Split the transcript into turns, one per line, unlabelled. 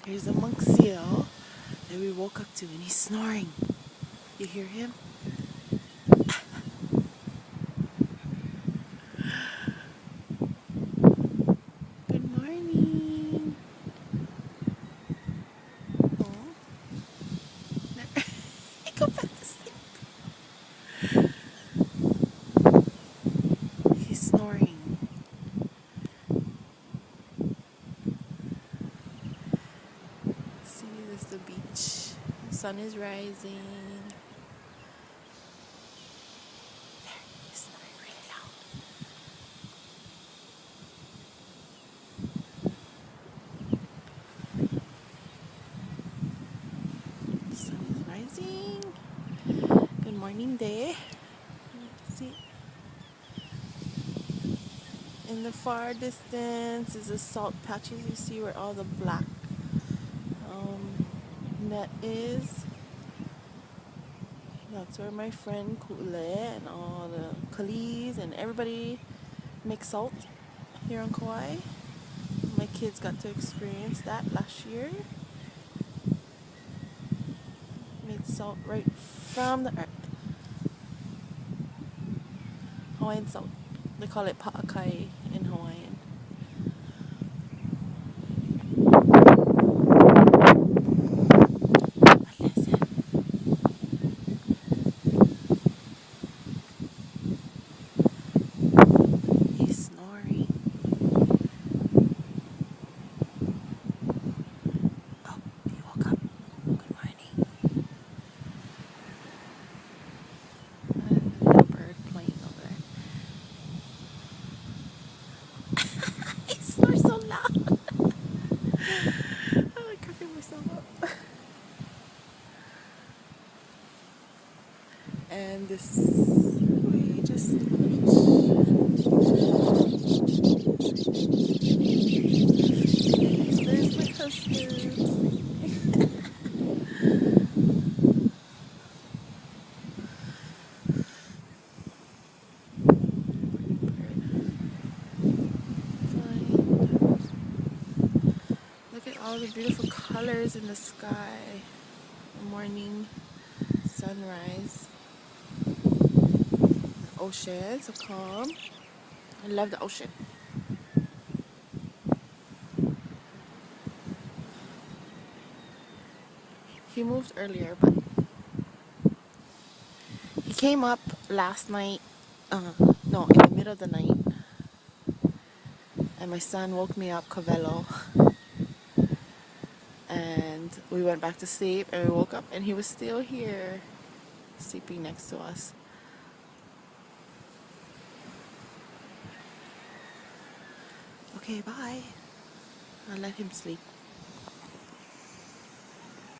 Here's a monk seal that we woke up to, and he's snoring. You hear him? Good morning. Oh. Go back to sleep. He's snoring. See, this is the beach. The sun is rising. There, he's snoring really loud. The sun is rising. Good morning, day. See, in the far distance is the salt patches. You see where all the black net is. That's where my friend Kule and all the Kalis and everybody makes salt here on Kauai. My kids got to experience that last year. Made salt right from the earth. Hawaiian salt. They call it pa'akai in Hawaiian. Listen. He's snoring. Oh, he woke up. Good morning. A little bird playing over there. He snores so loud. I'm cracking myself up. And this, we just on the beach. There's my husband. Look at all the beautiful colors in the sky. The morning sunrise. The ocean, so calm. I love the ocean. He moved earlier, but he came up last night. No, in the middle of the night. And my son woke me up, Covello. And we went back to sleep, and we woke up, and he was still here, sleeping next to us. Okay, bye. I'll let him sleep.